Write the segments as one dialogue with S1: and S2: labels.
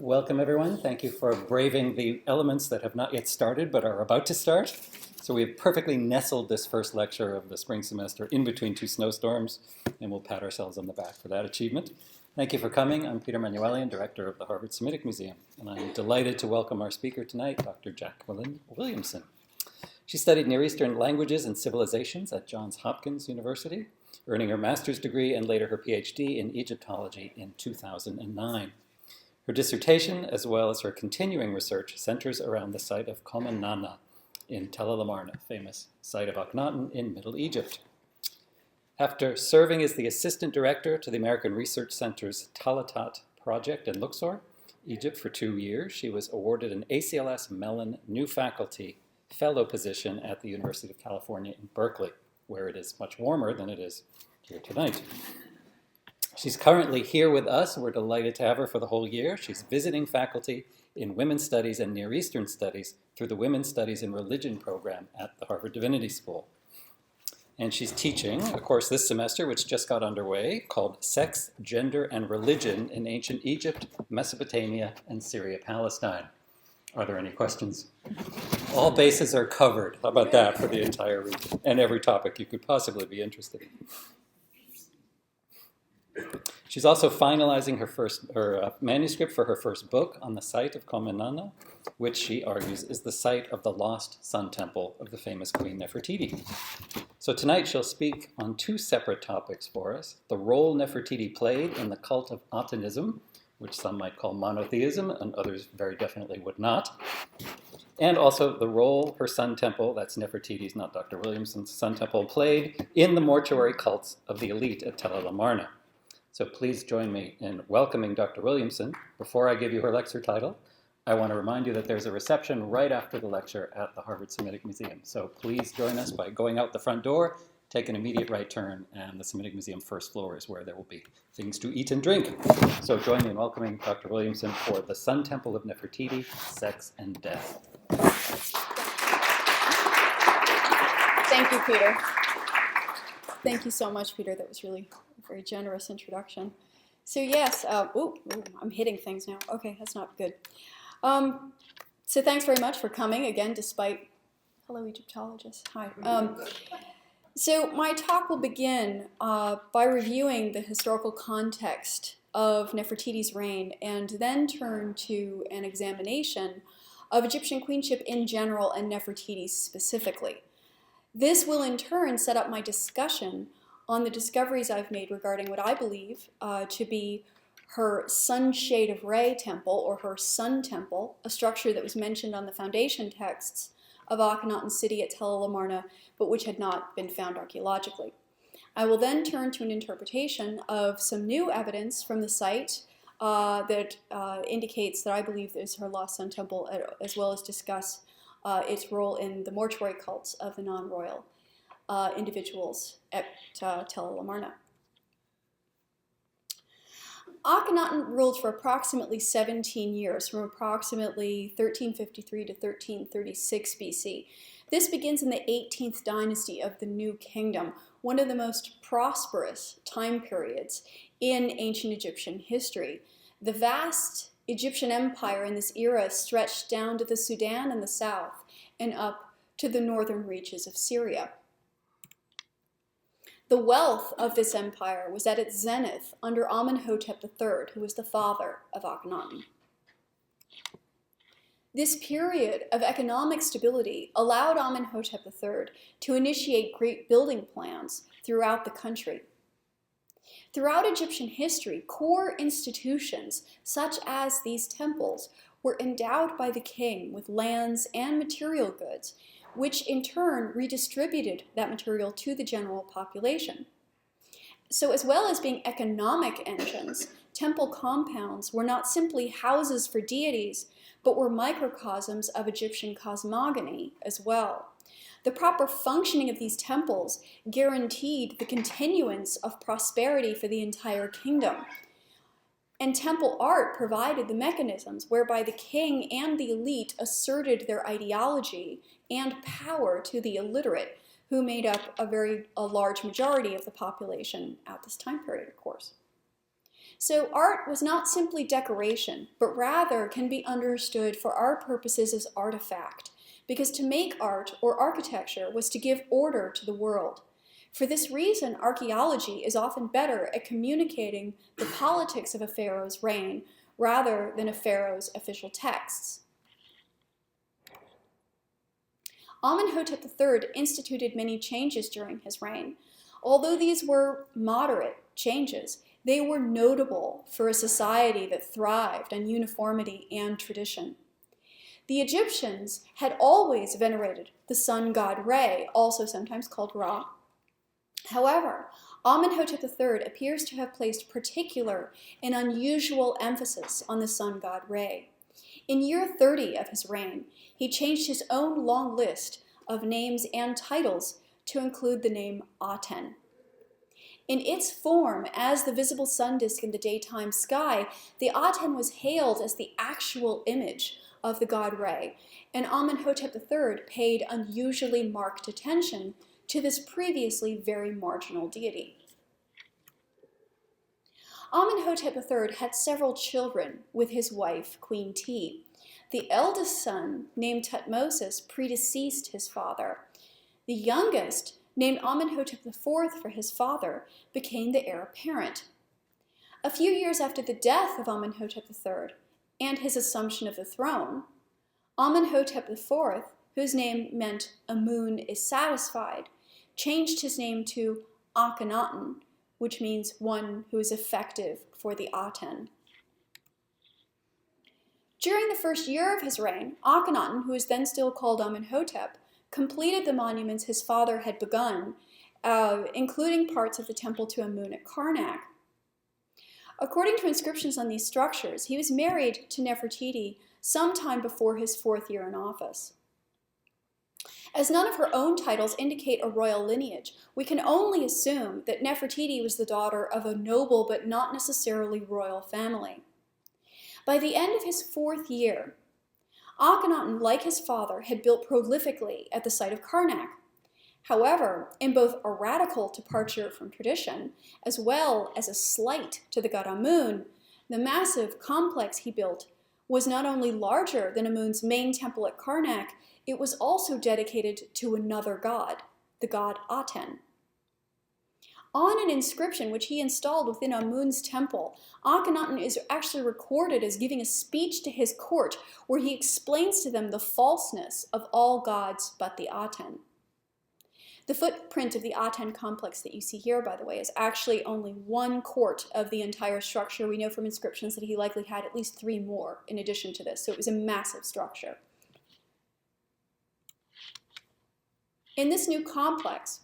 S1: Welcome, everyone. Thank you for braving the elements that have not yet started but are about to start. So we have perfectly nestled this first lecture of the spring semester in between two snowstorms, and we'll pat ourselves on the back for that achievement. Thank you for coming. I'm Peter Manuelian, director of the Harvard Semitic Museum, and I'm delighted to welcome our speaker tonight, Dr. Jacquelyn Williamson. She studied Near Eastern languages and civilizations at Johns Hopkins University, earning her master's degree and later her PhD in Egyptology in 2009. Her dissertation, as well as her continuing research, centers around the site of Koma Nana in el-Amarna, famous site of Akhenaten in Middle Egypt. After serving as the assistant director to the American Research Center's Talatat project in Luxor, Egypt, for 2 years, she was awarded an ACLS Mellon New Faculty Fellow position at the University of California in Berkeley, where it is much warmer than it is here tonight. She's currently here with us. We're delighted to have her for the whole year. She's visiting faculty in Women's Studies and Near Eastern Studies through the Women's Studies in Religion program at the Harvard Divinity School. And she's teaching a course this semester, which just got underway, called Sex, Gender, and Religion in Ancient Egypt, Mesopotamia, and Syria-Palestine. Are there any questions? All bases are covered. How about that for the entire region and every topic you could possibly be interested in? She's also finalizing her manuscript for her first book on the site of Koma Nana, which she argues is the site of the lost sun temple of the famous Queen Nefertiti. So tonight she'll speak on 2 separate topics for us: the role Nefertiti played in the cult of Atenism, which some might call monotheism and others very definitely would not, and also the role her sun temple, that's Nefertiti's, not Dr. Williamson's, sun temple, played in the mortuary cults of the elite at el-Amarna. So please join me in welcoming Dr. Williamson. Before I give you her lecture title, I want to remind you that there's a reception right after the lecture at the Harvard Semitic Museum. So please join us by going out the front door, take an immediate right turn, and the Semitic Museum first floor is where there will be things to eat and drink. So join me in welcoming Dr. Williamson for the Sun Temple of Nefertiti, Sex and Death.
S2: Thank you, Peter. Thank you so much, Peter. That was really a very generous introduction. So yes, I'm hitting things now. Okay, that's not good. So thanks very much for coming again, despite, hello, Egyptologists, hi. So my talk will begin by reviewing the historical context of Nefertiti's reign and then turn to an examination of Egyptian queenship in general and Nefertiti specifically. This will in turn set up my discussion on the discoveries I've made regarding what I believe to be her Sunshade of Re temple, or her Sun Temple, a structure that was mentioned on the foundation texts of Akhenaten city at el-Amarna, but which had not been found archaeologically. I will then turn to an interpretation of some new evidence from the site that indicates that I believe is her lost Sun Temple, as well as discuss its role in the mortuary cults of the non-royal individuals at el-Amarna. Akhenaten ruled for approximately 17 years, from approximately 1353 to 1336 BC. This begins in the 18th dynasty of the New Kingdom, one of the most prosperous time periods in ancient Egyptian history. The vast Egyptian empire in this era stretched down to the Sudan in the south and up to the northern reaches of Syria. The wealth of this empire was at its zenith under Amenhotep III, who was the father of Akhenaten. This period of economic stability allowed Amenhotep III to initiate great building plans throughout the country. Throughout Egyptian history, core institutions such as these temples were endowed by the king with lands and material goods, which in turn redistributed that material to the general population. So as well as being economic engines, temple compounds were not simply houses for deities, but were microcosms of Egyptian cosmogony as well. The proper functioning of these temples guaranteed the continuance of prosperity for the entire kingdom. And temple art provided the mechanisms whereby the king and the elite asserted their ideology and power to the illiterate, who made up a large majority of the population at this time period, of course. So art was not simply decoration, but rather can be understood for our purposes as artifact, because to make art or architecture was to give order to the world. For this reason, archaeology is often better at communicating the politics of a pharaoh's reign rather than a pharaoh's official texts. Amenhotep III instituted many changes during his reign. Although these were moderate changes, they were notable for a society that thrived on uniformity and tradition. The Egyptians had always venerated the sun god Re, also sometimes called Ra. However, Amenhotep III appears to have placed particular and unusual emphasis on the sun god Re. In year 30 of his reign, he changed his own long list of names and titles to include the name Aten. In its form as the visible sun disk in the daytime sky, the Aten was hailed as the actual image of the god Re, and Amenhotep III paid unusually marked attention to this previously very marginal deity. Amenhotep III had several children with his wife, Queen Ti. The eldest son, named Tutmosis, predeceased his father. The youngest, named Amenhotep IV for his father, became the heir apparent. A few years after the death of Amenhotep III and his assumption of the throne, Amenhotep IV, whose name meant Amun is satisfied, changed his name to Akhenaten, which means one who is effective for the Aten. During the first year of his reign, Akhenaten, who was then still called Amenhotep, completed the monuments his father had begun, including parts of the temple to Amun at Karnak. According to inscriptions on these structures, he was married to Nefertiti sometime before his 4th year in office. As none of her own titles indicate a royal lineage, we can only assume that Nefertiti was the daughter of a noble but not necessarily royal family. By the end of his 4th year, Akhenaten, like his father, had built prolifically at the site of Karnak. However, in both a radical departure from tradition, as well as a slight to the god Amun, the massive complex he built was not only larger than Amun's main temple at Karnak, it was also dedicated to another god, the god Aten. On an inscription which he installed within Amun's temple, Akhenaten is actually recorded as giving a speech to his court where he explains to them the falseness of all gods but the Aten. The footprint of the Aten complex that you see here, by the way, is actually only 1/4 of the entire structure. We know from inscriptions that he likely had at least 3 more in addition to this, so it was a massive structure. In this new complex,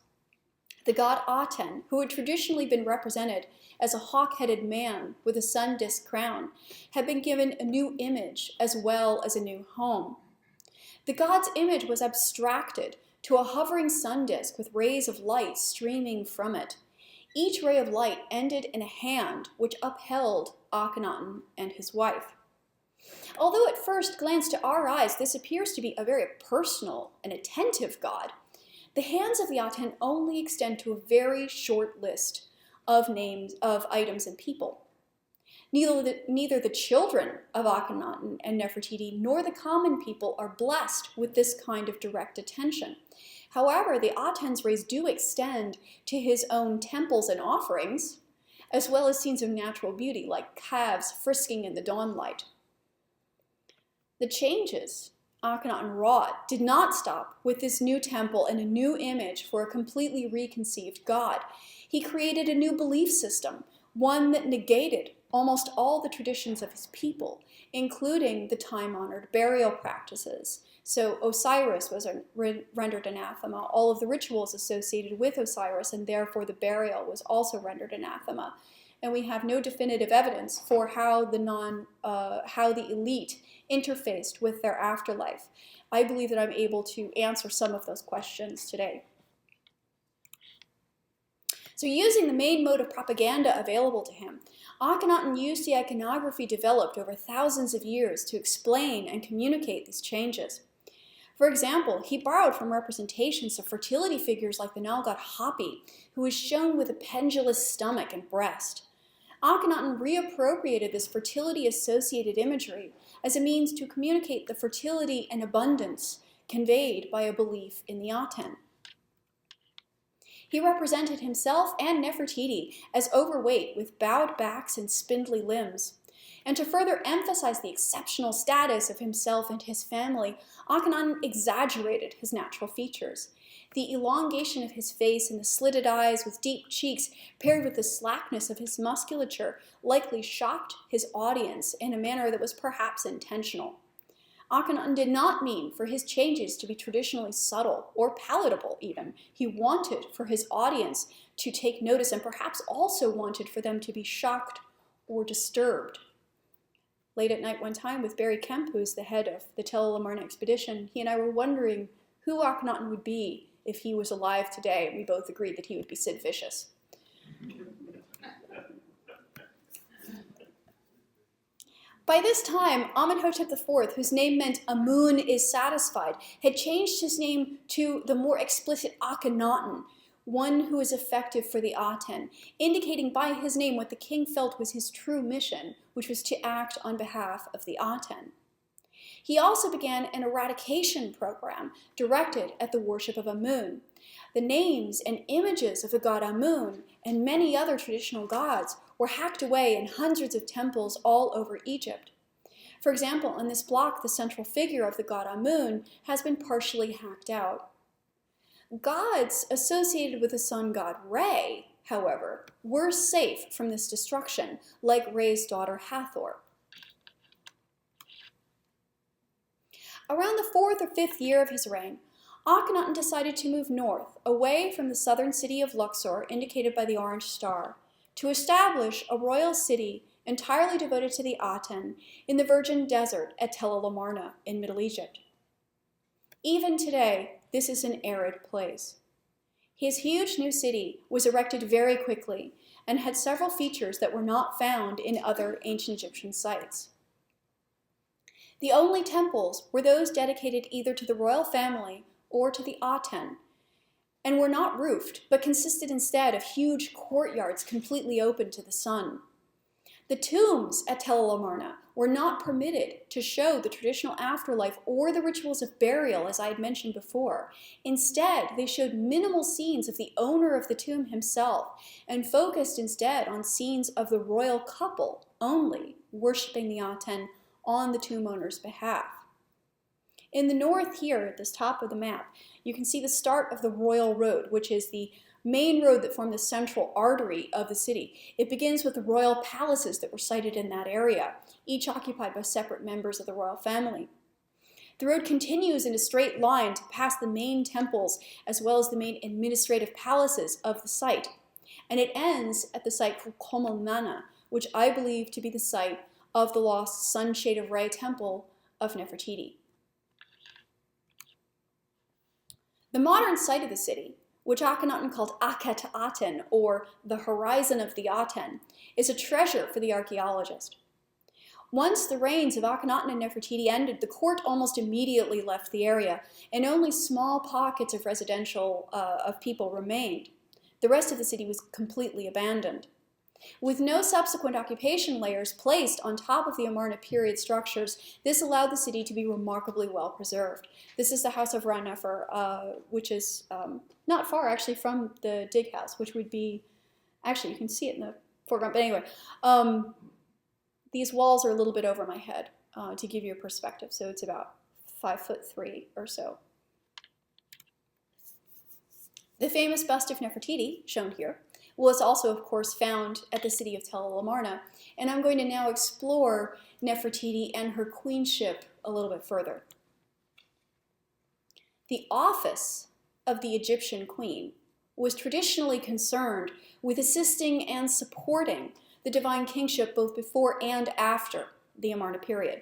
S2: the god Aten, who had traditionally been represented as a hawk-headed man with a sun disk crown, had been given a new image as well as a new home. The god's image was abstracted to a hovering sun disk with rays of light streaming from it. Each ray of light ended in a hand which upheld Akhenaten and his wife. Although at first glance to our eyes this appears to be a very personal and attentive god, the hands of the Aten only extend to a very short list of names of items and people. Neither the children of Akhenaten and Nefertiti nor the common people are blessed with this kind of direct attention. However, the Aten's rays do extend to his own temples and offerings, as well as scenes of natural beauty like calves frisking in the dawnlight. The changes Akhenaten wrought did not stop with this new temple and a new image for a completely reconceived god. He created a new belief system, one that negated almost all the traditions of his people, including the time-honored burial practices. So Osiris was rendered anathema, all of the rituals associated with Osiris, and therefore the burial was also rendered anathema. And we have no definitive evidence for how the elite interfaced with their afterlife. I believe that I'm able to answer some of those questions today. So using the main mode of propaganda available to him, Akhenaten used the iconography developed over thousands of years to explain and communicate these changes. For example, he borrowed from representations of fertility figures like the Nile god Hapi, who is shown with a pendulous stomach and breast. Akhenaten reappropriated this fertility-associated imagery as a means to communicate the fertility and abundance conveyed by a belief in the Aten. He represented himself and Nefertiti as overweight with bowed backs and spindly limbs. And to further emphasize the exceptional status of himself and his family, Akhenaten exaggerated his natural features. The elongation of his face and the slitted eyes with deep cheeks, paired with the slackness of his musculature, likely shocked his audience in a manner that was perhaps intentional. Akhenaten did not mean for his changes to be traditionally subtle or palatable even. He wanted for his audience to take notice and perhaps also wanted for them to be shocked or disturbed. Late at night one time with Barry Kemp, who's the head of the el-Amarna expedition, he and I were wondering who Akhenaten would be if he was alive today. We both agreed that he would be Sid Vicious. By this time, Amenhotep IV, whose name meant Amun is satisfied, had changed his name to the more explicit Akhenaten, one who is effective for the Aten, indicating by his name what the king felt was his true mission, which was to act on behalf of the Aten. He also began an eradication program directed at the worship of Amun. The names and images of the god Amun and many other traditional gods were hacked away in hundreds of temples all over Egypt. For example, on this block, the central figure of the god Amun has been partially hacked out. Gods associated with the sun god Re, however, were safe from this destruction, like Re's daughter Hathor. Around the 4th or 5th year of his reign, Akhenaten decided to move north, away from the southern city of Luxor, indicated by the orange star, to establish a royal city entirely devoted to the Aten in the virgin desert at el-Amarna in Middle Egypt. Even today, this is an arid place. His huge new city was erected very quickly and had several features that were not found in other ancient Egyptian sites. The only temples were those dedicated either to the royal family or to the Aten, and were not roofed, but consisted instead of huge courtyards completely open to the sun. The tombs at el-Amarna were not permitted to show the traditional afterlife or the rituals of burial, as I had mentioned before. Instead, they showed minimal scenes of the owner of the tomb himself, and focused instead on scenes of the royal couple only, worshipping the Aten on the tomb owner's behalf. In the north here, at this top of the map, you can see the start of the Royal Road, which is the main road that formed the central artery of the city. It begins with the royal palaces that were sited in that area, each occupied by separate members of the royal family. The road continues in a straight line to pass the main temples as well as the main administrative palaces of the site. And it ends at the site called Koma Nana, which I believe to be the site of the lost Sunshade of Re temple of Nefertiti. The modern site of the city, which Akhenaten called Akhenaten, or the horizon of the Aten, is a treasure for the archaeologist. Once the reigns of Akhenaten and Nefertiti ended, the court almost immediately left the area, and only small pockets of residential of people remained. The rest of the city was completely abandoned. With no subsequent occupation layers placed on top of the Amarna period structures, this allowed the city to be remarkably well preserved. This is the house of Ra-Nefer, which is not far actually from the dig house, which would be, actually you can see it in the foreground, but anyway, these walls are a little bit over my head to give you a perspective, so it's about 5'3" or so. The famous bust of Nefertiti, shown here, was also, of course, found at the city of el-Amarna, and I'm going to now explore Nefertiti and her queenship a little bit further. The office of the Egyptian queen was traditionally concerned with assisting and supporting the divine kingship both before and after the Amarna period.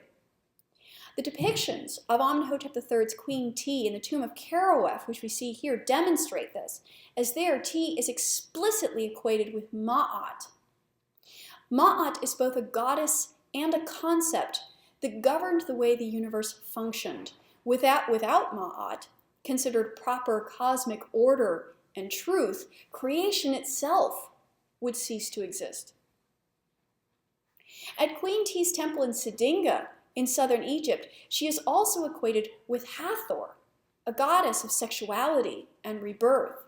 S2: The depictions of Amenhotep III's Queen Ti in the tomb of Kerawef, which we see here, demonstrate this, as there Ti is explicitly equated with Ma'at. Ma'at is both a goddess and a concept that governed the way the universe functioned. Without Ma'at, considered proper cosmic order and truth, creation itself would cease to exist. At Queen Ti's temple in Sedinga in southern Egypt, she is also equated with Hathor, a goddess of sexuality and rebirth.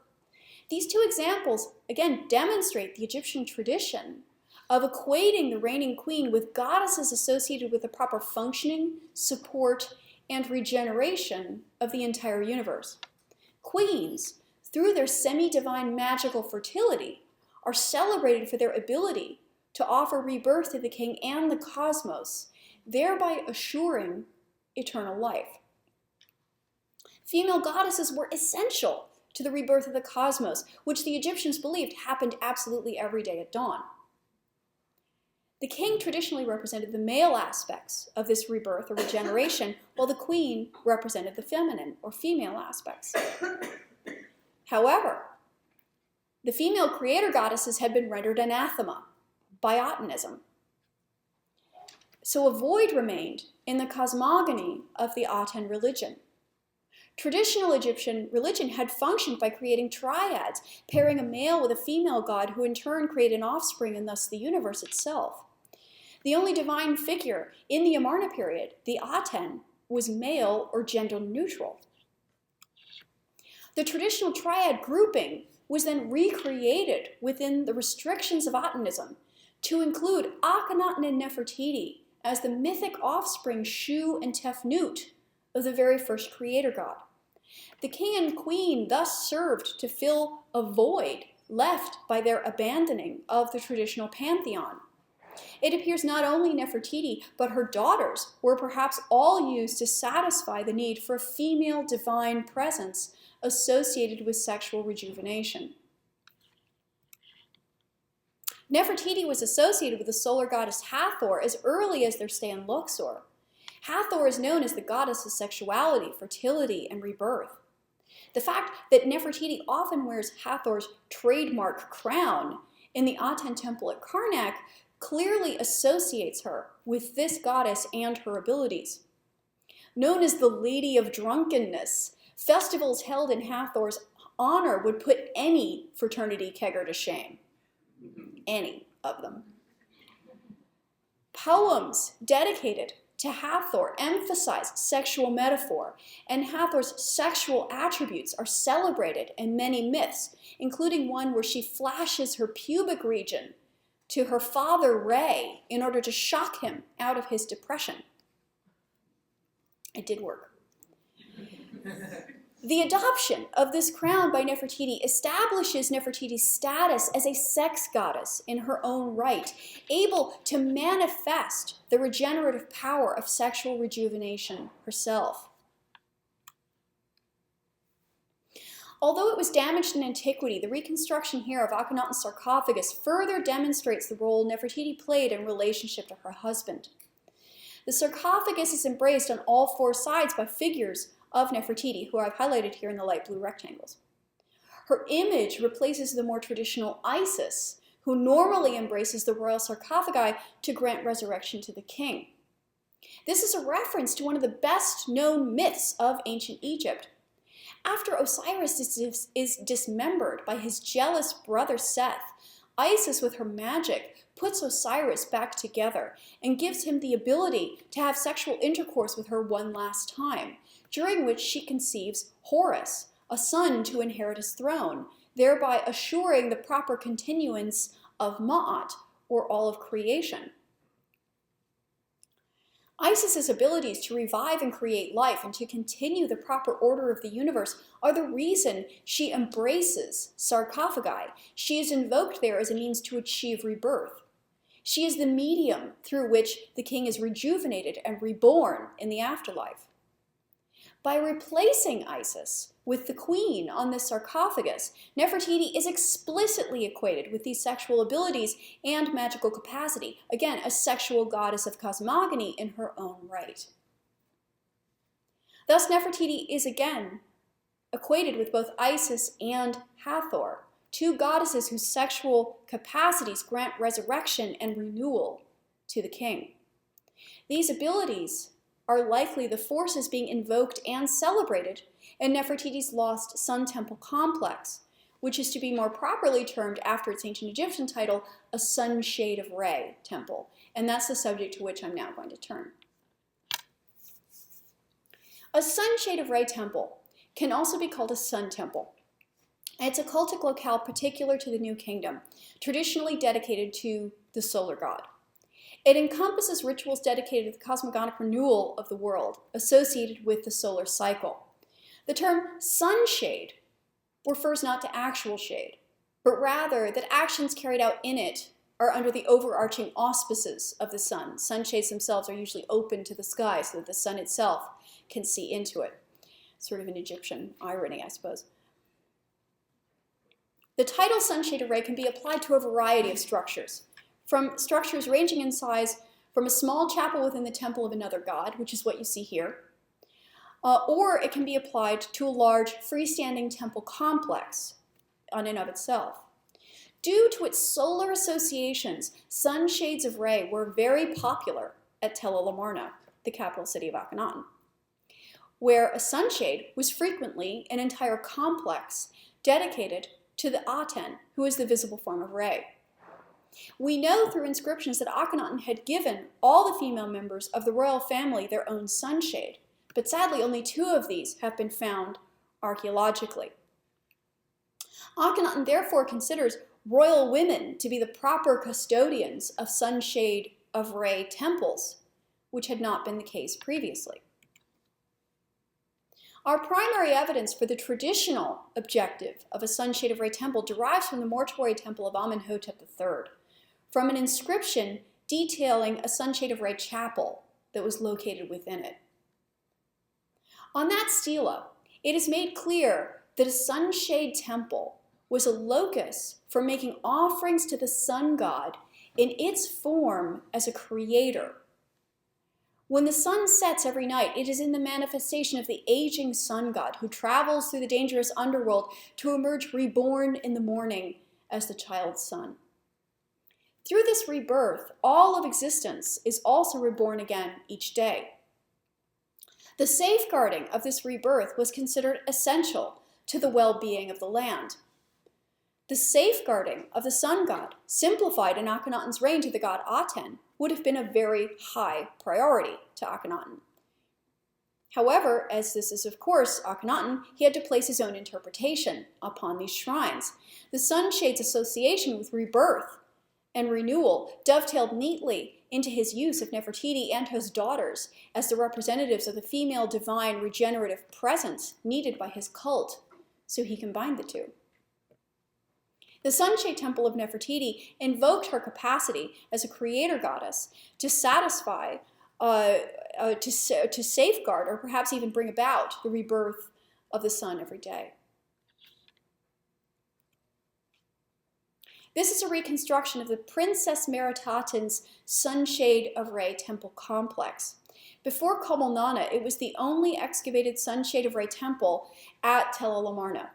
S2: These two examples, again, demonstrate the Egyptian tradition of equating the reigning queen with goddesses associated with the proper functioning, support, and regeneration of the entire universe. Queens, through their semi-divine magical fertility, are celebrated for their ability to offer rebirth to the king and the cosmos, thereby assuring eternal life. Female goddesses were essential to the rebirth of the cosmos, which the Egyptians believed happened absolutely every day at dawn. The king traditionally represented the male aspects of this rebirth or regeneration, while the queen represented the feminine or female aspects. However, the female creator goddesses had been rendered anathema by Atenism. So a void remained in the cosmogony of the Aten religion. Traditional Egyptian religion had functioned by creating triads, pairing a male with a female god who in turn created an offspring and thus the universe itself. The only divine figure in the Amarna period, the Aten, was male or gender neutral. The traditional triad grouping was then recreated within the restrictions of Atenism to include Akhenaten and Nefertiti as the mythic offspring Shu and Tefnut of the very first creator god. The king and queen thus served to fill a void left by their abandoning of the traditional pantheon. It appears not only Nefertiti, but her daughters were perhaps all used to satisfy the need for a female divine presence associated with sexual rejuvenation. Nefertiti was associated with the solar goddess Hathor as early as their stay in Luxor. Hathor is known as the goddess of sexuality, fertility, and rebirth. The fact that Nefertiti often wears Hathor's trademark crown in the Aten temple at Karnak clearly associates her with this goddess and her abilities. Known as the Lady of Drunkenness, festivals held in Hathor's honor would put any fraternity kegger to shame. Any of them. Poems dedicated to Hathor emphasize sexual metaphor, and Hathor's sexual attributes are celebrated in many myths, including one where she flashes her pubic region to her father Re in order to shock him out of his depression. It did work. The adoption of this crown by Nefertiti establishes Nefertiti's status as a sex goddess in her own right, able to manifest the regenerative power of sexual rejuvenation herself. Although it was damaged in antiquity, the reconstruction here of Akhenaten's sarcophagus further demonstrates the role Nefertiti played in relationship to her husband. The sarcophagus is embraced on all four sides by figures of Nefertiti, who I've highlighted here in the light blue rectangles. Her image replaces the more traditional Isis, who normally embraces the royal sarcophagi to grant resurrection to the king. This is a reference to one of the best-known myths of ancient Egypt. After Osiris is dismembered by his jealous brother Seth, Isis, with her magic, puts Osiris back together and gives him the ability to have sexual intercourse with her one last time, during which she conceives Horus, a son to inherit his throne, thereby assuring the proper continuance of Ma'at, or all of creation. Isis's abilities to revive and create life and to continue the proper order of the universe are the reason she embraces sarcophagi. She is invoked there as a means to achieve rebirth. She is the medium through which the king is rejuvenated and reborn in the afterlife. By replacing Isis with the queen on this sarcophagus, Nefertiti is explicitly equated with these sexual abilities and magical capacity, again, a sexual goddess of cosmogony in her own right. Thus, Nefertiti is again equated with both Isis and Hathor, two goddesses whose sexual capacities grant resurrection and renewal to the king. These abilities are likely the forces being invoked and celebrated in Nefertiti's lost Sun Temple complex, which is to be more properly termed, after its ancient Egyptian title, a sunshade of Re temple. And that's the subject to which I'm now going to turn. A sunshade of Re temple can also be called a sun temple. It's a cultic locale particular to the New Kingdom, traditionally dedicated to the solar god. It encompasses rituals dedicated to the cosmogonic renewal of the world, associated with the solar cycle. The term sunshade refers not to actual shade, but rather that actions carried out in it are under the overarching auspices of the sun. Sunshades themselves are usually open to the sky so that the sun itself can see into it. Sort of an Egyptian irony, I suppose. The title sunshade of Re can be applied to a variety of structures, from structures ranging in size from a small chapel within the temple of another god, which is what you see here, or it can be applied to a large freestanding temple complex on and of itself. Due to its solar associations, sunshades of Re were very popular at el-Amarna, the capital city of Akhenaten, where a sunshade was frequently an entire complex dedicated to the Aten, who is the visible form of Re. We know through inscriptions that Akhenaten had given all the female members of the royal family their own sunshade, but sadly only 2 of these have been found archaeologically. Akhenaten therefore considers royal women to be the proper custodians of sunshade of Re temples, which had not been the case previously. Our primary evidence for the traditional objective of a sunshade of Re temple derives from the Mortuary temple of Amenhotep III, from an inscription detailing a sunshade of Re chapel that was located within it. On that stela, it is made clear that a sunshade temple was a locus for making offerings to the sun god in its form as a creator. When the sun sets every night, it is in the manifestation of the aging sun god who travels through the dangerous underworld to emerge reborn in the morning as the child sun. Through this rebirth, all of existence is also reborn again each day. The safeguarding of this rebirth was considered essential to the well-being of the land. The safeguarding of the sun god, simplified in Akhenaten's reign to the god Aten, would have been a very high priority to Akhenaten. However, as this is of course Akhenaten, he had to place his own interpretation upon these shrines. The sunshade's association with rebirth and renewal dovetailed neatly into his use of Nefertiti and his daughters as the representatives of the female divine regenerative presence needed by his cult, so he combined the 2. The sunshade temple of Nefertiti invoked her capacity as a creator goddess to satisfy, to safeguard, or perhaps even bring about the rebirth of the sun every day. This is a reconstruction of the Princess Maru-Aten's sunshade of Re temple complex. Before Koma Nana, it was the only excavated sunshade of Re temple at el-Amarna.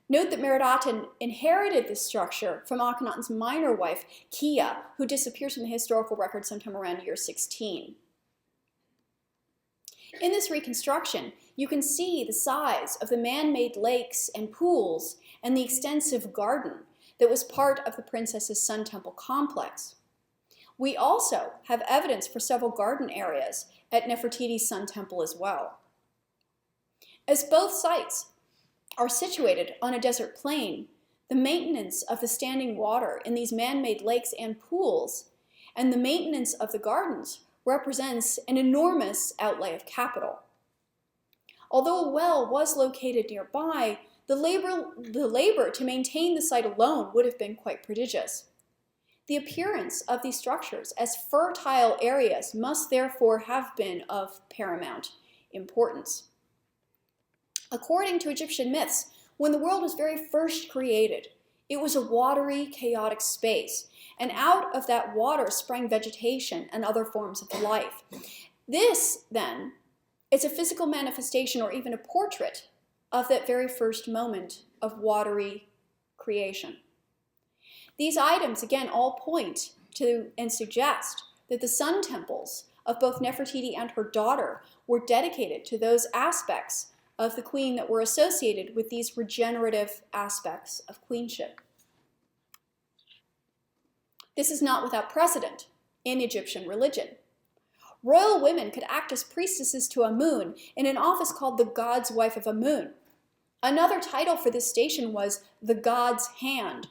S2: Note that Maru-Aten inherited this structure from Akhenaten's minor wife, Kia, who disappears from the historical record sometime around year 16. In this reconstruction, you can see the size of the man-made lakes and pools and the extensive garden that was part of the princess's sun temple complex. We also have evidence for several garden areas at Nefertiti's sun temple as well. As both sites are situated on a desert plain, the maintenance of the standing water in these man-made lakes and pools and the maintenance of the gardens represents an enormous outlay of capital. Although a well was located nearby, the labor to maintain the site alone would have been quite prodigious. The appearance of these structures as fertile areas must therefore have been of paramount importance. According to Egyptian myths, when the world was very first created, it was a watery, chaotic space, and out of that water sprang vegetation and other forms of life. This, then, is a physical manifestation or even a portrait of that very first moment of watery creation. These items, again, all point to and suggest that the sun temples of both Nefertiti and her daughter were dedicated to those aspects of the queen that were associated with these regenerative aspects of queenship. This is not without precedent in Egyptian religion. Royal women could act as priestesses to Amun in an office called the God's Wife of Amun. Another title for this station was the God's Hand.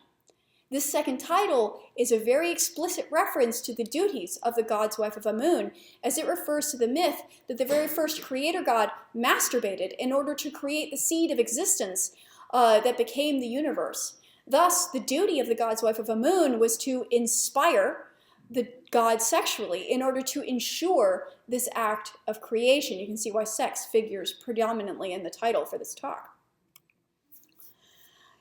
S2: This second title is a very explicit reference to the duties of the God's Wife of Amun, as it refers to the myth that the very first creator god masturbated in order to create the seed of existence that became the universe. Thus, the duty of the God's Wife of Amun was to inspire the god sexually in order to ensure this act of creation. You can see why sex figures predominantly in the title for this talk.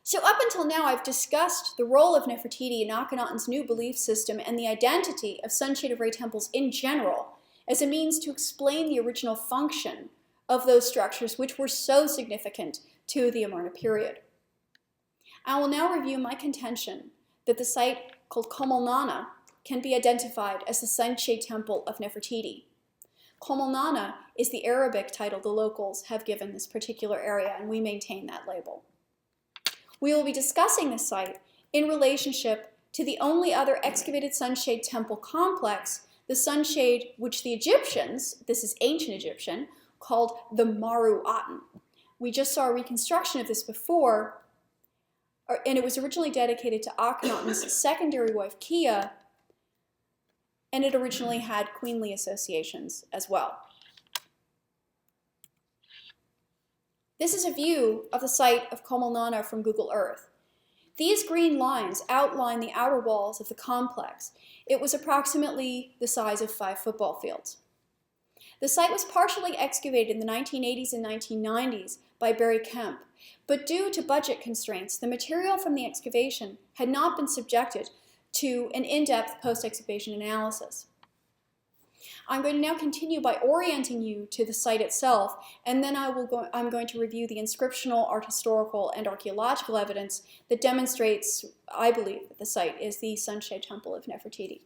S2: So up until now, I've discussed the role of Nefertiti in Akhenaten's new belief system and the identity of sun-shaded ray temples in general as a means to explain the original function of those structures which were so significant to the Amarna period. I will now review my contention that the site called Koma Nana can be identified as the sun-shade temple of Nefertiti. Koma Nana is the Arabic title the locals have given this particular area, and we maintain that label. We will be discussing this site in relationship to the only other excavated sunshade temple complex, the sunshade which the Egyptians, this is ancient Egyptian, called the Maru-Aten. We just saw a reconstruction of this before, and it was originally dedicated to Akhenaten's secondary wife, Kia, and it originally had queenly associations as well. This is a view of the site of Koma Nana from Google Earth. These green lines outline the outer walls of the complex. It was approximately the size of 5 football fields. The site was partially excavated in the 1980s and 1990s by Barry Kemp, but due to budget constraints, the material from the excavation had not been subjected to an in-depth post-excavation analysis. I'm going to now continue by orienting you to the site itself, and then I'm going to review the inscriptional, art historical, and archaeological evidence that demonstrates, I believe, that the site is the sunshade temple of Nefertiti.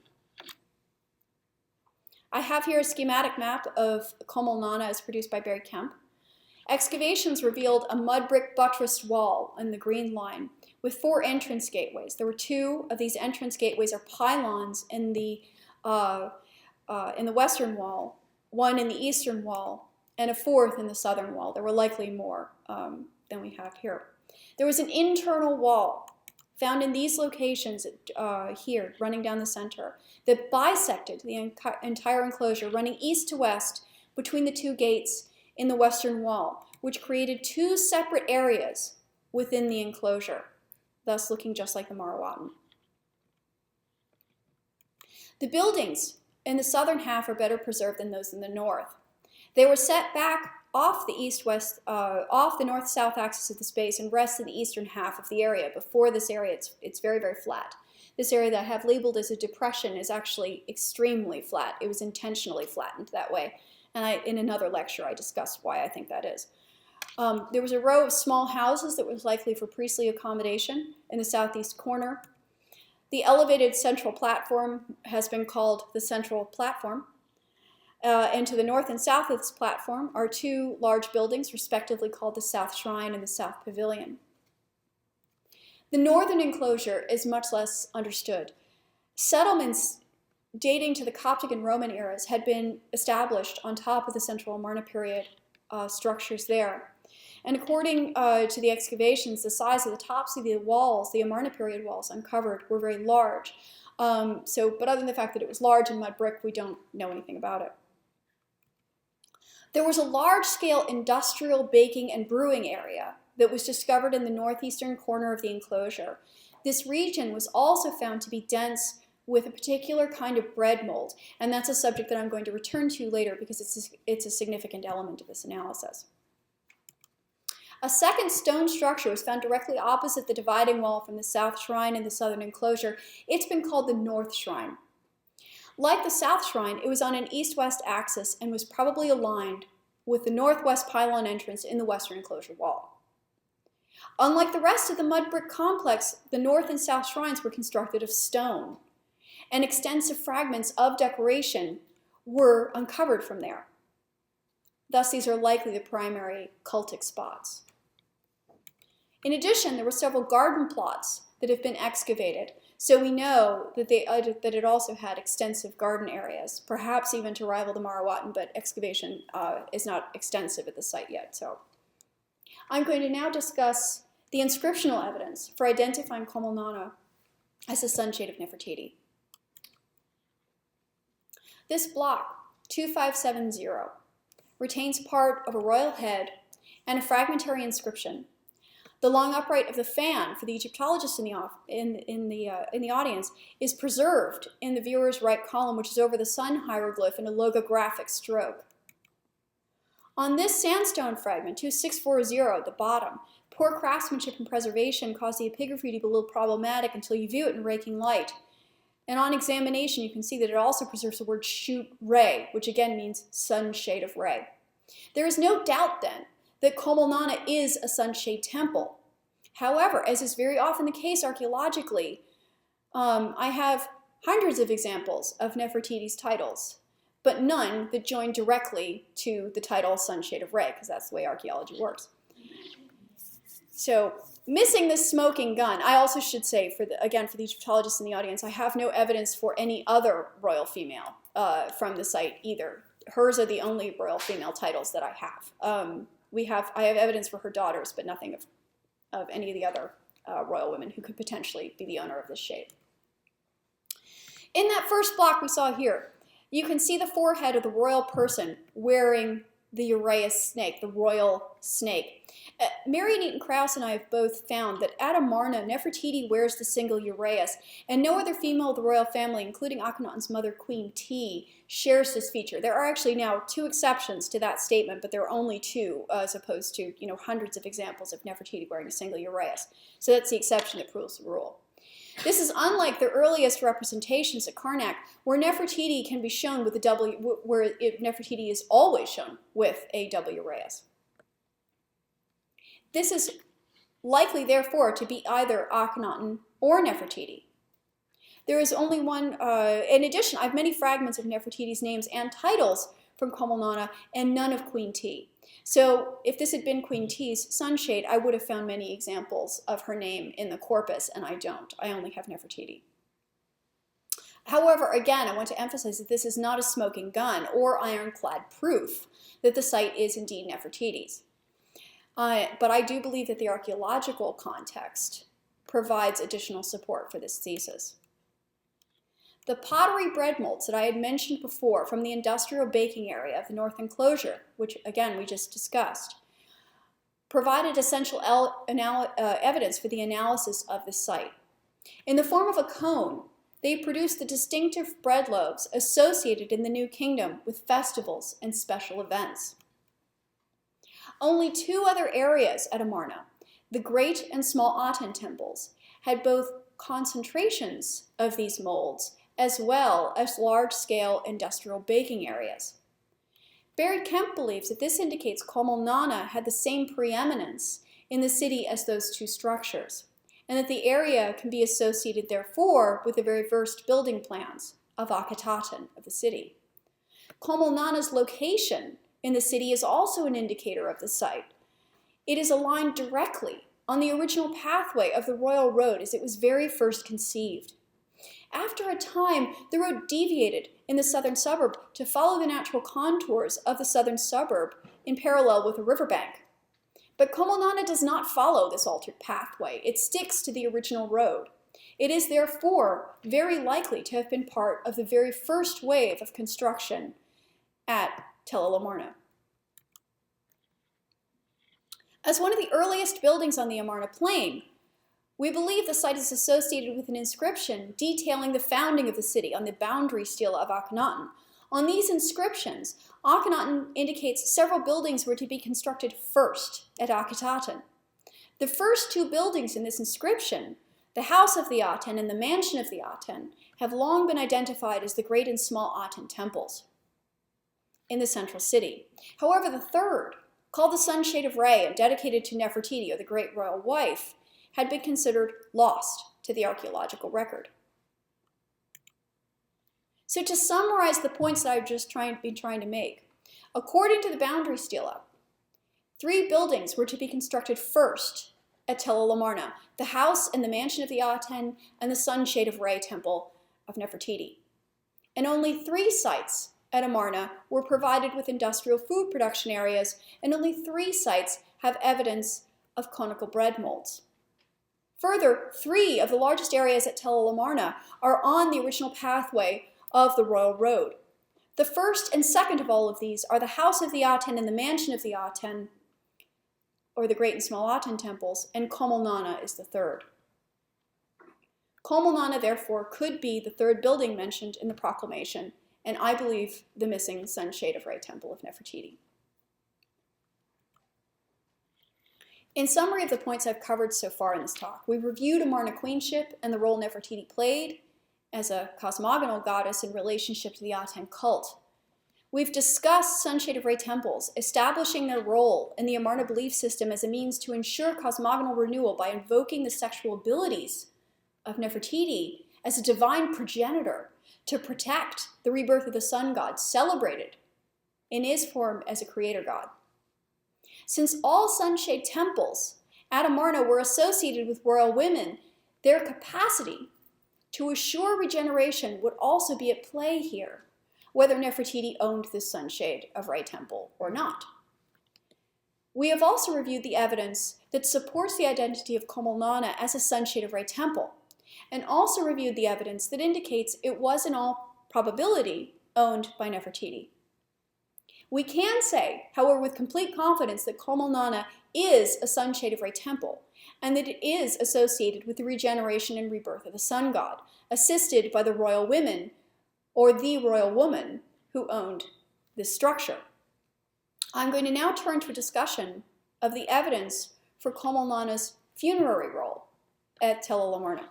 S2: I have here a schematic map of Koma Nana as produced by Barry Kemp. Excavations revealed a mud brick buttressed wall in the green line with 4 entrance gateways. There were 2 of these entrance gateways or pylons in the western wall, 1 in the eastern wall, and a 4th in the southern wall. There were likely more than we have here. There was an internal wall found in these locations here, running down the center, that bisected the entire enclosure, running east to west between the 2 gates in the western wall, which created 2 separate areas within the enclosure, thus looking just like the Maru-Aten. The buildings in the southern half are better preserved than those in the north. They were set back off the north-south axis of the space and rest in the eastern half of the area. Before this area, it's very, very flat. This area that I have labeled as a depression is actually extremely flat. It was intentionally flattened that way. And in another lecture, I discussed why I think that is. There was a row of small houses that was likely for priestly accommodation in the southeast corner. The elevated central platform has been called the central platform. And to the north and south of this platform are 2 large buildings, respectively called the South Shrine and the South Pavilion. The northern enclosure is much less understood. Settlements dating to the Coptic and Roman eras had been established on top of the Central Amarna period structures there. And according to the excavations, the size of the tops of the walls, the Amarna period walls uncovered, were very large. But other than the fact that it was large and mud brick, we don't know anything about it. There was a large-scale industrial baking and brewing area that was discovered in the northeastern corner of the enclosure. This region was also found to be dense with a particular kind of bread mold, and that's a subject that I'm going to return to later because it's a significant element of this analysis. A second stone structure was found directly opposite the dividing wall from the South Shrine and the southern enclosure. It's been called the North Shrine. Like the South Shrine, it was on an east-west axis and was probably aligned with the northwest pylon entrance in the western enclosure wall. Unlike the rest of the mud brick complex, the North and South Shrines were constructed of stone, and extensive fragments of decoration were uncovered from there. Thus, these are likely the primary cultic spots. In addition, there were several garden plots that have been excavated, so we know that, that it also had extensive garden areas, perhaps even to rival the Maru-Aten, but excavation is not extensive at the site yet. So I'm going to now discuss the inscriptional evidence for identifying Koma Nana as the sunshade of Nefertiti. This block, 2570, retains part of a royal head and a fragmentary inscription. The long upright of the fan for the Egyptologists in the audience is preserved in the viewer's right column, which is over the sun hieroglyph in a logographic stroke. On this sandstone fragment, 2640 at the bottom, poor craftsmanship and preservation cause the epigraphy to be a little problematic until you view it in raking light. And on examination, you can see that it also preserves the word shoot ray, which again means sunshade of ray. There is no doubt then that Koma Nana is a sunshade temple. However, as is very often the case archaeologically, I have hundreds of examples of Nefertiti's titles, but none that join directly to the title sunshade of ray, because that's the way archaeology works. So, missing the smoking gun, I also should say, for the Egyptologists in the audience, I have no evidence for any other royal female from the site either. Hers are the only royal female titles that I have. I have evidence for her daughters, but nothing of any of the other royal women who could potentially be the owner of this shade. In that first block we saw here, you can see the forehead of the royal person wearing the uraeus snake, the royal snake. Maru-Aten Krauss and I have both found that at el-Amarna, Nefertiti wears the single uraeus, and no other female of the royal family, including Akhenaten's mother, Queen T, shares this feature. There are actually now 2 exceptions to that statement, but there are only 2, as opposed to hundreds of examples of Nefertiti wearing a single uraeus. So that's the exception that proves the rule. This is unlike the earliest representations at Karnak, where Nefertiti can be shown with a Nefertiti is always shown with a double uraeus. This is likely, therefore, to be either Akhenaten or Nefertiti. There is only one, in addition, I have many fragments of Nefertiti's names and titles from Koma Nana and none of Queen T. So if this had been Queen T's sunshade, I would have found many examples of her name in the corpus, and I don't. I only have Nefertiti. However, again, I want to emphasize that this is not a smoking gun or ironclad proof that the site is indeed Nefertiti's. But I do believe that the archaeological context provides additional support for this thesis. The pottery bread molds that I had mentioned before from the industrial baking area of the north enclosure, which again we just discussed, provided essential evidence for the analysis of the site. In the form of a cone, they produced the distinctive bread loaves associated in the New Kingdom with festivals and special events. Only 2 other areas at el-Amarna, the Great and Small Aten temples, had both concentrations of these molds as well as large-scale industrial baking areas. Barry Kemp believes that this indicates Koma Nana had the same preeminence in the city as those 2 structures, and that the area can be associated, therefore, with the very first building plans of Akhenaten of the city. Koma Nana's location in the city is also an indicator of the site. It is aligned directly on the original pathway of the royal road as it was very first conceived. After a time, the road deviated in the southern suburb to follow the natural contours of the southern suburb in parallel with a riverbank. But Koma Nana does not follow this altered pathway. It sticks to the original road. It is therefore very likely to have been part of the very first wave of construction at el-Amarna. As one of the earliest buildings on the Amarna plain, we believe the site is associated with an inscription detailing the founding of the city on the boundary stele of Akhenaten. On these inscriptions, Akhenaten indicates several buildings were to be constructed first at Akhenaten. The first 2 buildings in this inscription, the house of the Aten and the mansion of the Aten, have long been identified as the Great and Small Aten temples in the central city. However, the third, called the Sunshade of Re and dedicated to Nefertiti, or the Great Royal Wife, had been considered lost to the archaeological record. So to summarize the points that I've just been trying to make, According to the boundary stela, 3 buildings were to be constructed first at Tel el-Amarna: the house and the mansion of the Aten and the sunshade of Re temple of Nefertiti. And only 3 sites at Amarna were provided with industrial food production areas, and only 3 sites have evidence of conical bread molds. Further, 3 of the largest areas at Tel el-Amarna are on the original pathway of the royal road. The first and second of all of these are the house of the Aten and the mansion of the Aten, or the great and small Aten temples, and Koma Nana is the third. Koma Nana, therefore, could be the 3rd building mentioned in the proclamation, and I believe the missing sunshade of Re temple of Nefertiti. In summary of the points I've covered so far in this talk, we've reviewed Amarna queenship and the role Nefertiti played as a cosmogonal goddess in relationship to the Aten cult. We've discussed sunshade of Re temples, establishing their role in the Amarna belief system as a means to ensure cosmogonal renewal by invoking the sexual abilities of Nefertiti as a divine progenitor to protect the rebirth of the sun god, celebrated in his form as a creator god. Since all sunshade temples at Amarna were associated with royal women, their capacity to assure regeneration would also be at play here, whether Nefertiti owned this sunshade of Re temple or not. We have also reviewed the evidence that supports the identity of Koma Nana as a sunshade of Re temple, and also reviewed the evidence that indicates it was in all probability owned by Nefertiti. We can say, however, with complete confidence that Koma Nana is a sunshade of Re temple, and that it is associated with the regeneration and rebirth of the sun god, assisted by the royal women, or the royal woman, who owned this structure. I'm going to now turn to a discussion of the evidence for Koma Nana's funerary role at Tel el-Amarna.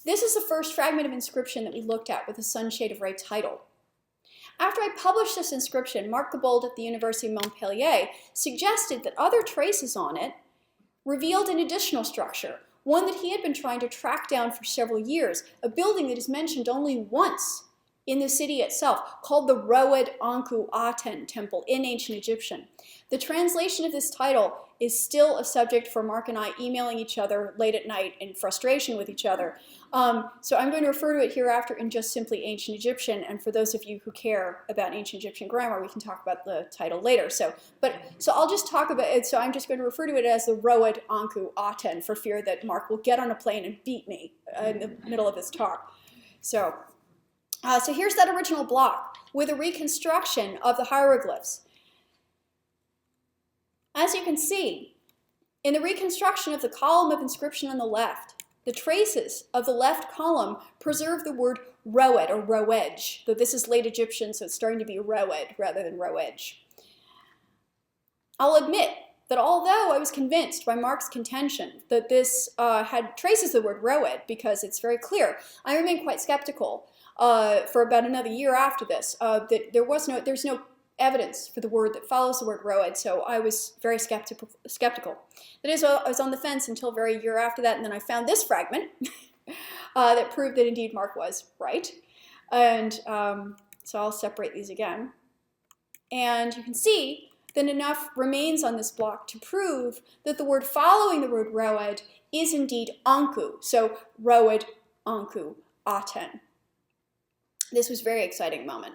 S2: This is the first fragment of inscription that we looked at with the sunshade of Re title. After I published this inscription, Marc Gabold at the University of Montpellier suggested that other traces on it revealed an additional structure, one that he had been trying to track down for several years, a building that is mentioned only once in the city itself, called the Maru-Aten temple in ancient Egyptian. The translation of this title is still a subject for Mark and I emailing each other late at night in frustration with each other. So I'm going to refer to it hereafter in just simply ancient Egyptian, and for those of you who care about ancient Egyptian grammar, we can talk about the title later. So I'll just talk about it, so I'm just going to refer to it as the Maru-Aten for fear that Mark will get on a plane and beat me in the middle of his talk. So here's that original block with a reconstruction of the hieroglyphs. As you can see, in the reconstruction of the column of inscription on the left, the traces of the left column preserve the word roed or roedge, though this is late Egyptian, so it's starting to be roed rather than roedge. I'll admit that although I was convinced by Mark's contention that this had traces of the word roed because it's very clear, I remained quite skeptical for about another year after this, that there's no evidence for the word that follows the word roed, so I was very skeptical. That is, I was on the fence until very year after that, and then I found this fragment that proved that indeed Mark was right. And so I'll separate these again. And you can see that enough remains on this block to prove that the word following the word roed is indeed Anku, so roed, Anku, Aten. This was a very exciting moment.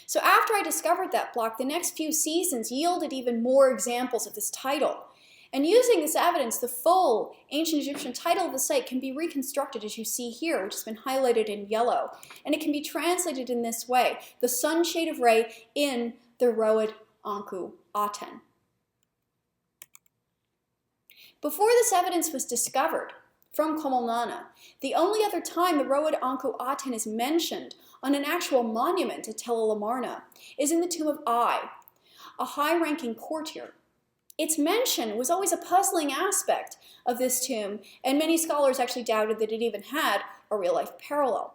S2: So after I discovered that block, the next few seasons yielded even more examples of this title. And using this evidence, the full ancient Egyptian title of the site can be reconstructed as you see here, which has been highlighted in yellow. And it can be translated in this way: the sunshade of Re in the roed Anku Aten. Before this evidence was discovered from Koma Nana, the only other time the roed Anku Aten is mentioned on an actual monument at Tel el-Amarna is in the tomb of Ai, a high-ranking courtier. Its mention was always a puzzling aspect of this tomb, and many scholars actually doubted that it even had a real-life parallel.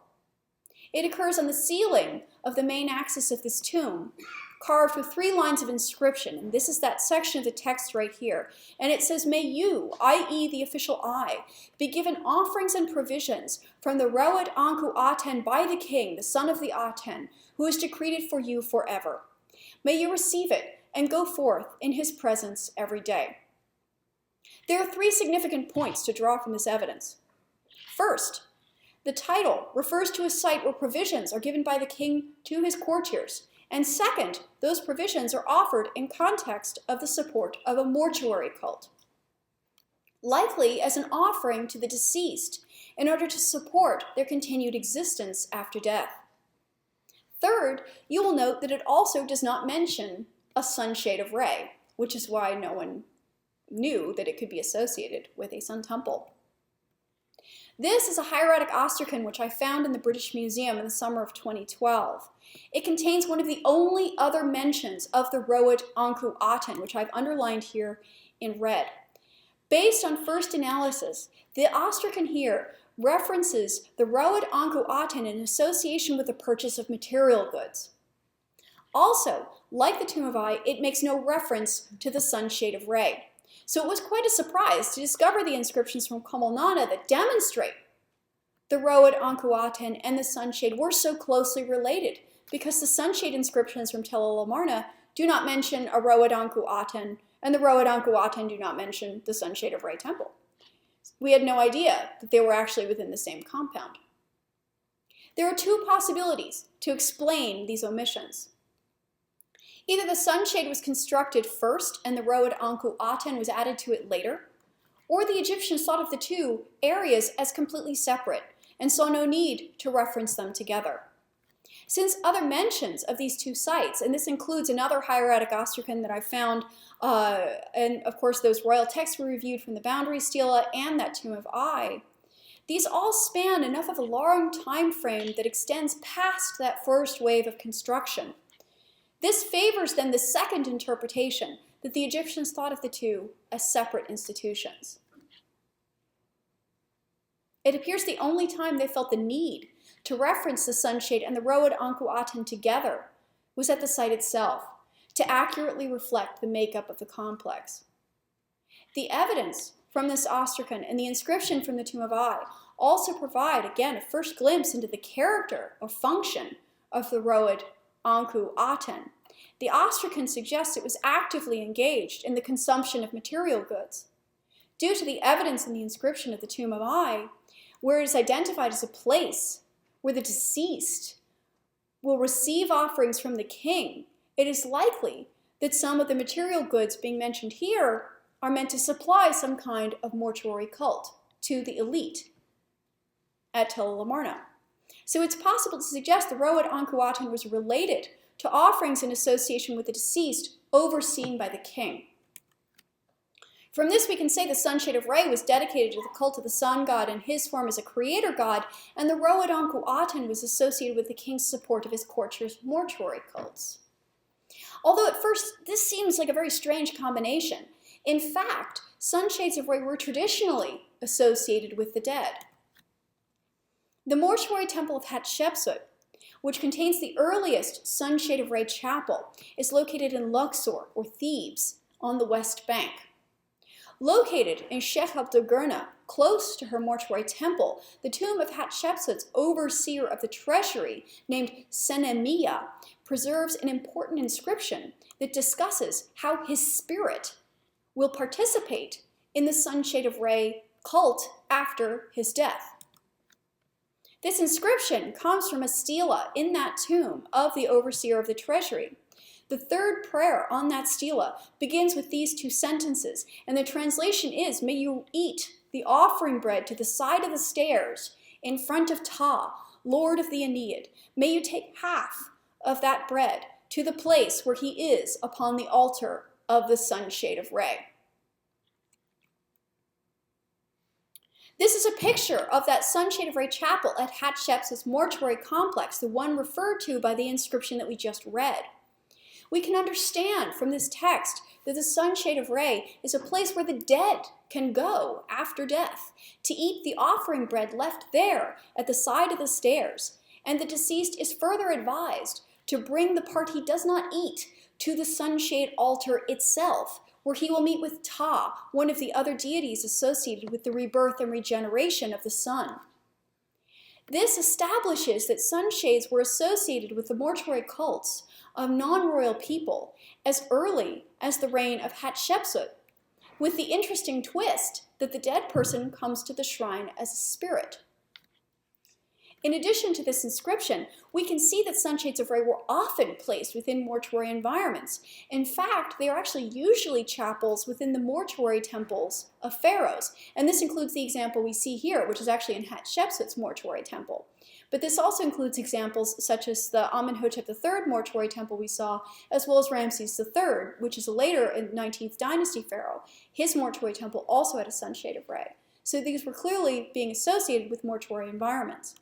S2: It occurs on the ceiling of the main axis of this tomb, carved with 3 lines of inscription, and this is that section of the text right here. And it says, "May you, i.e. the official eye, be given offerings and provisions from the Roed Anku-Aten by the king, the son of the Aten, who has decreed it for you forever. May you receive it and go forth in his presence every day." There are 3 significant points to draw from this evidence. First, the title refers to a site where provisions are given by the king to his courtiers. And second, those provisions are offered in context of the support of a mortuary cult, likely as an offering to the deceased in order to support their continued existence after death. Third, you will note that it also does not mention a sunshade of Re, which is why no one knew that it could be associated with a sun temple. This is a hieratic ostracon which I found in the British Museum in the summer of 2012. It contains one of the only other mentions of the Roed Anku-Aten, which I've underlined here in red. Based on first analysis, the ostracon here references the Roed Anku-Aten in association with the purchase of material goods. Also, like the Tomb of Ai, it makes no reference to the sunshade of Re. So it was quite a surprise to discover the inscriptions from Koma Nana that demonstrate the Roed Anku-Aten and the sunshade were so closely related, because the sunshade inscriptions from Tel el-Amarna do not mention a Roed Anku-Aten, and the Roed Anku-Aten do not mention the sunshade of Re temple. We had no idea that they were actually within the same compound. There are 2 possibilities to explain these omissions. Either the sunshade was constructed first and the Roed Anku-Aten was added to it later, or the Egyptians thought of the 2 areas as completely separate and saw no need to reference them together. Since other mentions of these 2 sites, and this includes another hieratic ostracon that I found, and of course those royal texts we reviewed from the Boundary Stela and that Tomb of Ai, these all span enough of a long time frame that extends past that first wave of construction. This favors then the second interpretation, that the Egyptians thought of the 2 as separate institutions. It appears the only time they felt the need to reference the sunshade and the Roed Anku-Aten together was at the site itself, to accurately reflect the makeup of the complex. The evidence from this ostracon and the inscription from the Tomb of Ai also provide, again, a first glimpse into the character or function of the Roed Anku-Aten. The ostracon suggests it was actively engaged in the consumption of material goods. Due to the evidence in the inscription of the Tomb of Ai, where it is identified as a place where the deceased will receive offerings from the king, it is likely that some of the material goods being mentioned here are meant to supply some kind of mortuary cult to the elite at Tel el-Amarna. So it's possible to suggest the Roed Anku-Aten was related to offerings in association with the deceased overseen by the king. From this we can say the sunshade of Re was dedicated to the cult of the sun god in his form as a creator god, and the Roed Anku-Aten was associated with the king's support of his courtiers' mortuary cults. Although at first this seems like a very strange combination, in fact, sunshades of Re were traditionally associated with the dead. The mortuary temple of Hatshepsut, which contains the earliest sunshade of Re chapel, is located in Luxor, or Thebes, on the west bank. Located in Sheikh Abdul-Gurna, close to her mortuary temple, the tomb of Hatshepsut's overseer of the treasury, named Senemiya, preserves an important inscription that discusses how his spirit will participate in the sunshade of Re cult after his death. This inscription comes from a stela in that tomb of the overseer of the treasury. The third prayer on that stela begins with these 2 sentences, and the translation is, "May you eat the offering bread to the side of the stairs in front of Ptah, Lord of the Aeneid. May you take half of that bread to the place where he is upon the altar of the sunshade of Re." This is a picture of that sunshade of Re chapel at Hatshepsut's mortuary complex, the one referred to by the inscription that we just read. We can understand from this text that the sunshade of Re is a place where the dead can go after death to eat the offering bread left there at the side of the stairs, and the deceased is further advised to bring the part he does not eat to the sunshade altar itself, where he will meet with Ta, one of the other deities associated with the rebirth and regeneration of the sun. This establishes that sunshades were associated with the mortuary cults of non-royal people as early as the reign of Hatshepsut, with the interesting twist that the dead person comes to the shrine as a spirit. In addition to this inscription, we can see that sunshades of Re were often placed within mortuary environments. In fact, they are actually usually chapels within the mortuary temples of pharaohs. And this includes the example we see here, which is actually in Hatshepsut's mortuary temple. But this also includes examples such as the Amenhotep III mortuary temple we saw, as well as Ramses III, which is a later 19th dynasty pharaoh. His mortuary temple also had a sunshade of Re. So these were clearly being associated with mortuary environments.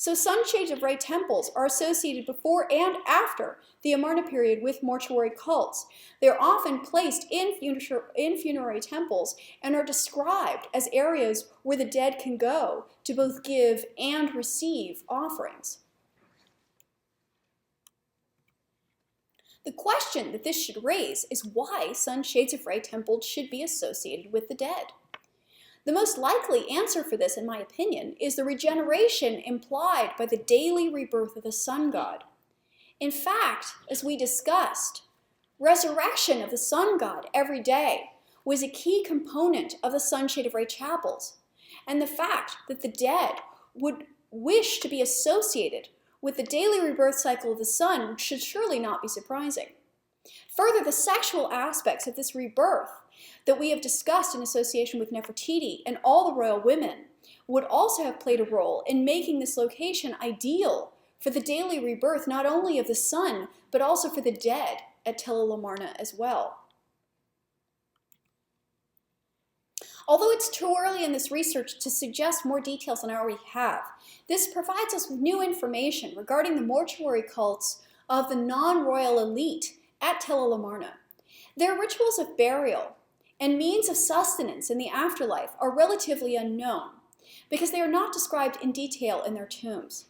S2: So sunshades of Re temples are associated before and after the Amarna period with mortuary cults. They are often placed in funerary temples and are described as areas where the dead can go to both give and receive offerings. The question that this should raise is why sunshades of Re temples should be associated with the dead. The most likely answer for this, in my opinion, is the regeneration implied by the daily rebirth of the sun god. In fact, as we discussed, resurrection of the sun god every day was a key component of the sunshade of Re chapels, and the fact that the dead would wish to be associated with the daily rebirth cycle of the sun should surely not be surprising. Further, the sexual aspects of this rebirth that we have discussed in association with Nefertiti and all the royal women would also have played a role in making this location ideal for the daily rebirth not only of the sun, but also for the dead at Tel el-Amarna as well. Although it's too early in this research to suggest more details than I already have, this provides us with new information regarding the mortuary cults of the non-royal elite at Tel el-Amarna. Their rituals of burial and means of sustenance in the afterlife are relatively unknown because they are not described in detail in their tombs.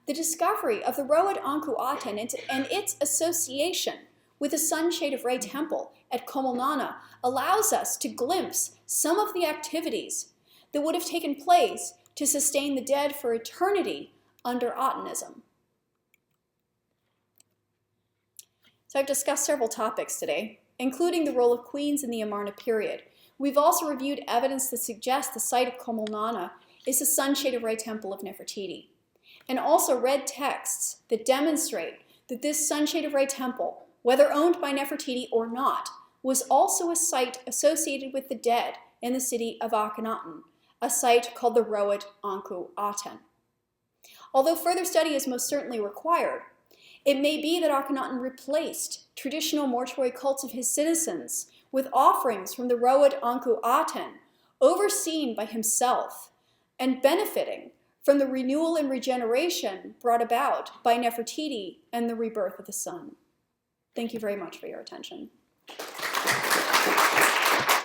S2: The discovery of the Road Anku-Aten and its association with the sunshade of Re temple at Koma Nana allows us to glimpse some of the activities that would have taken place to sustain the dead for eternity under Atenism. So I've discussed several topics today, including the role of queens in the Amarna period. We've also reviewed evidence that suggests the site of Koma Nana is the sunshade of Re temple of Nefertiti, and also read texts that demonstrate that this sunshade of Re temple, whether owned by Nefertiti or not, was also a site associated with the dead in the city of Akhenaten, a site called the Road Anku-Aten. Although further study is most certainly required, it may be that Akhenaten replaced traditional mortuary cults of his citizens with offerings from the Road Anku-Aten, overseen by himself and benefiting from the renewal and regeneration brought about by Nefertiti and the rebirth of the sun. Thank you very much for your attention.